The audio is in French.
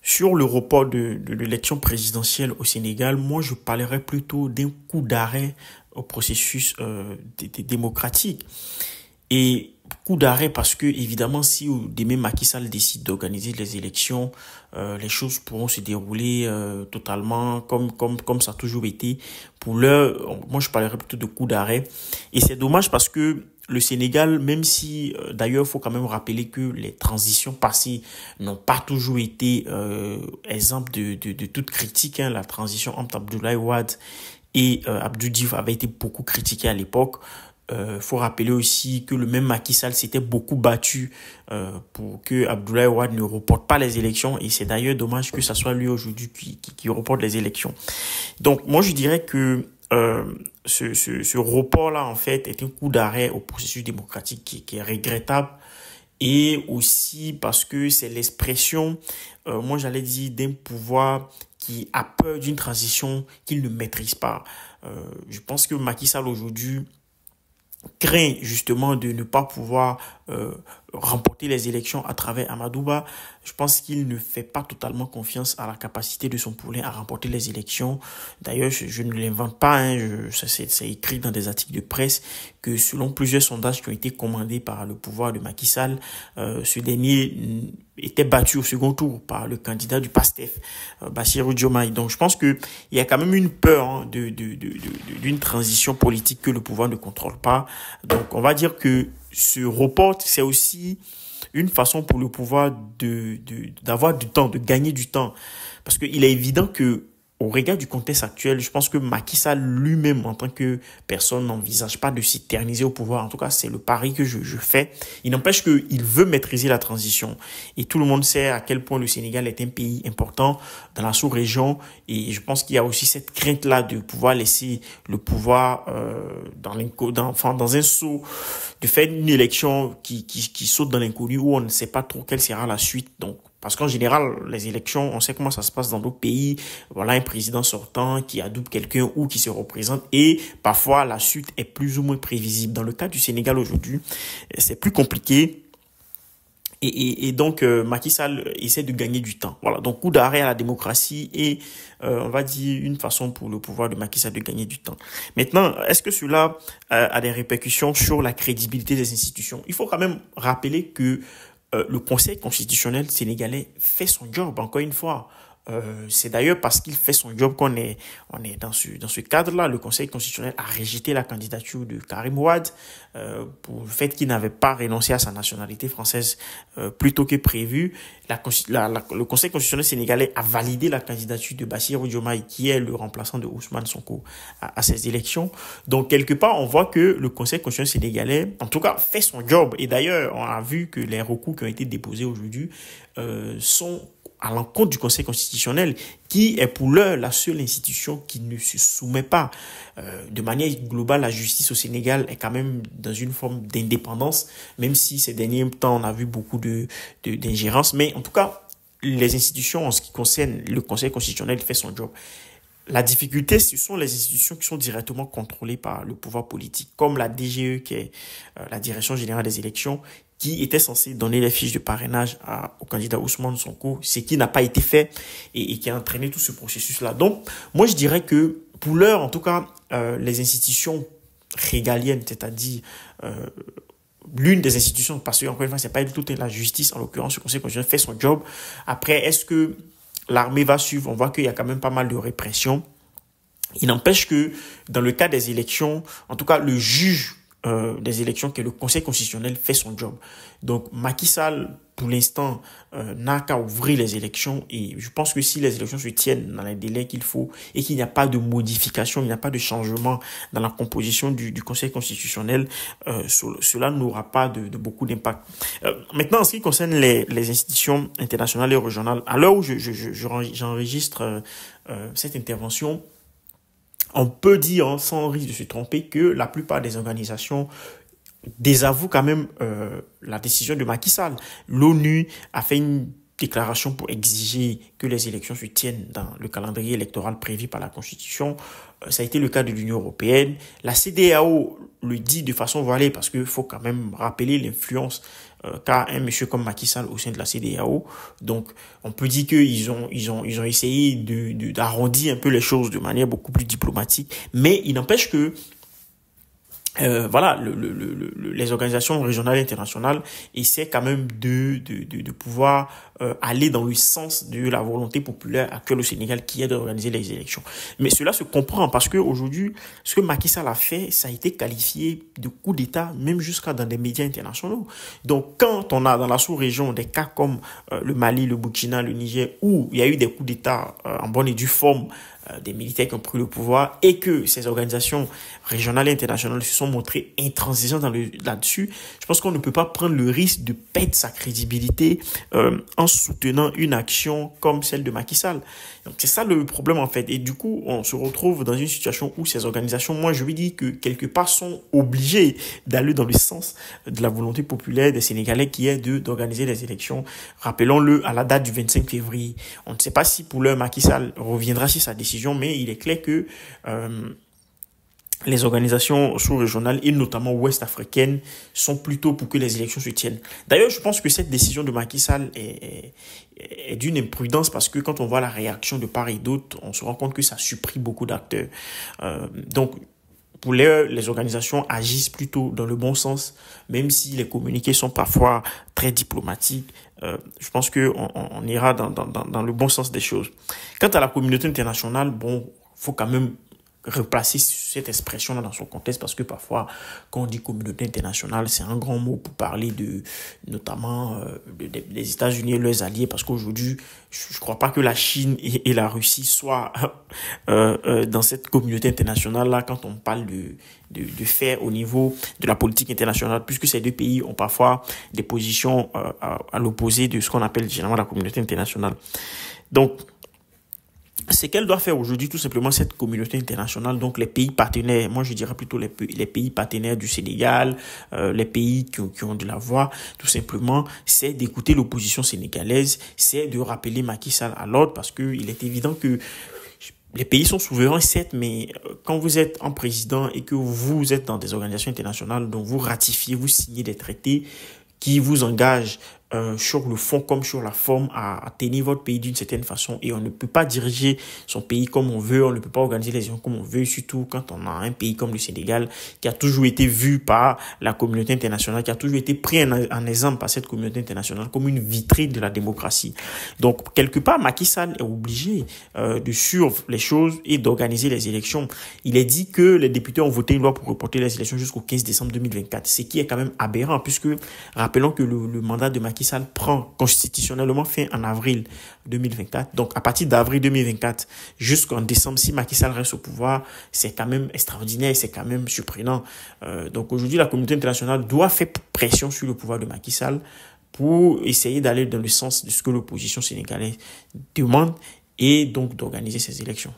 Sur le report de l'élection présidentielle au Sénégal, moi je parlerais plutôt d'un coup d'arrêt au processus démocratique. Et coup d'arrêt parce que, évidemment, si demain Macky Sall décide d'organiser les élections, les choses pourront se dérouler totalement comme ça a toujours été. Pour l'heure, moi je parlerais plutôt de coup d'arrêt. Et c'est dommage parce que le Sénégal, même si, d'ailleurs, il faut quand même rappeler que les transitions passées n'ont pas toujours été exemples de toute critique. Hein. La transition entre Abdoulaye Wade et Abdou Diouf avait été beaucoup critiquée à l'époque. Faut rappeler aussi que le même Macky Sall s'était beaucoup battu pour que Abdoulaye Wade ne reporte pas les élections, et c'est d'ailleurs dommage que ça soit lui aujourd'hui qui reporte les élections. Donc moi je dirais que ce report-là en fait est un coup d'arrêt au processus démocratique qui est regrettable, et aussi parce que c'est l'expression, moi j'allais dire, d'un pouvoir qui a peur d'une transition qu'il ne maîtrise pas. Je pense que Macky Sall aujourd'hui craint justement de ne pas pouvoir remporter les élections à travers Amadouba. Je pense qu'il ne fait pas totalement confiance à la capacité de son poulain à remporter les élections. D'ailleurs, je ne l'invente pas, hein, c'est écrit dans des articles de presse que selon plusieurs sondages qui ont été commandés par le pouvoir de Macky Sall, ce dernier était battu au second tour par le candidat du PASTEF, Bassirou Diomaye. Donc je pense que il y a quand même une peur, hein, d'une transition politique que le pouvoir ne contrôle pas. Donc on va dire que ce report, c'est aussi une façon pour le pouvoir d'avoir du temps, de gagner du temps. Parce qu'il est évident que, au regard du contexte actuel, je pense que Macky Sall lui-même, en tant que personne, n'envisage pas de s'éterniser au pouvoir. En tout cas, c'est le pari que je fais. Il n'empêche qu'il veut maîtriser la transition. Et tout le monde sait à quel point le Sénégal est un pays important dans la sous-région. Et je pense qu'il y a aussi cette crainte-là de pouvoir laisser le pouvoir dans un saut, de faire une élection qui saute dans l'inconnu, où on ne sait pas trop quelle sera la suite. Donc, parce qu'en général, les élections, on sait comment ça se passe dans d'autres pays. Voilà un président sortant qui adoube quelqu'un ou qui se représente, et parfois la suite est plus ou moins prévisible. Dans le cas du Sénégal aujourd'hui, c'est plus compliqué. Et donc, Macky Sall essaie de gagner du temps. Voilà, donc coup d'arrêt à la démocratie et on va dire une façon pour le pouvoir de Macky Sall de gagner du temps. Maintenant, est-ce que cela a des répercussions sur la crédibilité des institutions? Il faut quand même rappeler que le Conseil constitutionnel sénégalais fait son job, encore une fois. C'est d'ailleurs parce qu'il fait son job qu'on est dans ce cadre-là. Le Conseil constitutionnel a rejeté la candidature de Karim Wade pour le fait qu'il n'avait pas renoncé à sa nationalité française plus tôt que prévu. Le Conseil constitutionnel sénégalais a validé la candidature de Bassirou Diomaye, qui est le remplaçant de Ousmane Sonko à ces élections. Donc quelque part, on voit que le Conseil constitutionnel sénégalais, en tout cas, fait son job. Et d'ailleurs, on a vu que les recours qui ont été déposés aujourd'hui sont à l'encontre du Conseil constitutionnel, qui est pour l'heure la seule institution qui ne se soumet pas. De manière globale, la justice au Sénégal est quand même dans une forme d'indépendance, même si ces derniers temps, on a vu beaucoup d'ingérence. Mais en tout cas, les institutions, en ce qui concerne le Conseil constitutionnel, fait son job. La difficulté, ce sont les institutions qui sont directement contrôlées par le pouvoir politique, comme la DGE, qui est la Direction générale des élections, qui était censée donner les fiches de parrainage au candidat Ousmane Sonko, ce qui n'a pas été fait et qui a entraîné tout ce processus-là. Donc, moi, je dirais que pour l'heure, en tout cas, les institutions régaliennes, c'est-à-dire l'une des institutions, parce que encore une fois, c'est pas du tout la justice, en l'occurrence, le Conseil constitutionnel fait son job. Après, est-ce que l'armée va suivre? On voit qu'il y a quand même pas mal de répression. Il n'empêche que dans le cas des élections, en tout cas, le juge des élections, que le Conseil constitutionnel, fait son job. Donc Macky Sall, pour l'instant, n'a qu'à ouvrir les élections, et je pense que si les élections se tiennent dans les délais qu'il faut et qu'il n'y a pas de modification, il n'y a pas de changement dans la composition du Conseil constitutionnel, cela n'aura pas de beaucoup d'impact. Maintenant, en ce qui concerne les institutions internationales et régionales, à l'heure où j'enregistre cette intervention, on peut dire, hein, sans risque de se tromper, que la plupart des organisations désavouent quand même la décision de Macky Sall. L'ONU a fait une déclaration pour exiger que les élections se tiennent dans le calendrier électoral prévu par la Constitution. Ça a été le cas de l'Union européenne. La CEDEAO le dit de façon voilée parce qu'il faut quand même rappeler l'influence qu'a un monsieur comme Macky Sall au sein de la CEDEAO. Donc, on peut dire qu'ils ont essayé d'arrondir un peu les choses de manière beaucoup plus diplomatique. Mais il n'empêche que voilà, les organisations régionales et internationales essaient quand même de pouvoir aller dans le sens de la volonté populaire actuelle au Sénégal qui est d'organiser les élections. Mais cela se comprend parce que aujourd'hui, ce que Macky Sall a fait, ça a été qualifié de coup d'État, même jusqu'à dans des médias internationaux. Donc, quand on a dans la sous-région des cas comme le Mali, le Burkina, le Niger, où il y a eu des coups d'État en bonne et due forme, des militaires qui ont pris le pouvoir et que ces organisations régionales et internationales se sont montrées intransigeantes là-dessus, je pense qu'on ne peut pas prendre le risque de perdre sa crédibilité en soutenant une action comme celle de Macky Sall. Donc c'est ça le problème en fait. Et du coup, on se retrouve dans une situation où ces organisations, moi je lui dis que quelque part sont obligées d'aller dans le sens de la volonté populaire des Sénégalais qui est d'organiser les élections. Rappelons-le à la date du 25 février. On ne sait pas si pour l'heure Macky Sall reviendra sur sa décision, mais il est clair que les organisations sous-régionales et notamment ouest-africaines sont plutôt pour que les élections se tiennent. D'ailleurs, je pense que cette décision de Macky Sall est d'une imprudence parce que quand on voit la réaction de part et d'autre, on se rend compte que ça supprime beaucoup d'acteurs. Donc, pour les organisations agissent plutôt dans le bon sens, même si les communiqués sont parfois très diplomatiques. Je pense qu'on ira dans le bon sens des choses. Quant à la communauté internationale, bon, faut quand même replacer cette expression-là dans son contexte parce que parfois, quand on dit communauté internationale, c'est un grand mot pour parler notamment des États-Unis et leurs alliés parce qu'aujourd'hui, je crois pas que la Chine et la Russie soient dans cette communauté internationale-là quand on parle de faire au niveau de la politique internationale, puisque ces deux pays ont parfois des positions à l'opposé de ce qu'on appelle généralement la communauté internationale. Donc, c'est qu'elle doit faire aujourd'hui tout simplement cette communauté internationale, donc les pays partenaires, moi je dirais plutôt les pays partenaires du Sénégal, les pays qui ont de la voix, tout simplement, c'est d'écouter l'opposition sénégalaise, c'est de rappeler Macky Sall à l'ordre parce que il est évident que les pays sont souverains, certes, mais quand vous êtes en président et que vous êtes dans des organisations internationales dont vous ratifiez, vous signez des traités qui vous engagent sur le fond comme sur la forme à tenir votre pays d'une certaine façon et on ne peut pas diriger son pays comme on veut, on ne peut pas organiser les élections comme on veut, surtout quand on a un pays comme le Sénégal qui a toujours été vu par la communauté internationale, qui a toujours été pris en exemple par cette communauté internationale comme une vitrine de la démocratie. Donc, quelque part, Macky Sall est obligé de suivre les choses et d'organiser les élections. Il est dit que les députés ont voté une loi pour reporter les élections jusqu'au 15 décembre 2024, ce qui est quand même aberrant puisque, rappelons que le mandat de Macky Sall prend constitutionnellement fin en avril 2024. Donc, à partir d'avril 2024 jusqu'en décembre, si Macky Sall reste au pouvoir, c'est quand même extraordinaire, c'est quand même surprenant. Donc, aujourd'hui, la communauté internationale doit faire pression sur le pouvoir de Macky Sall pour essayer d'aller dans le sens de ce que l'opposition sénégalaise demande et donc d'organiser ces élections.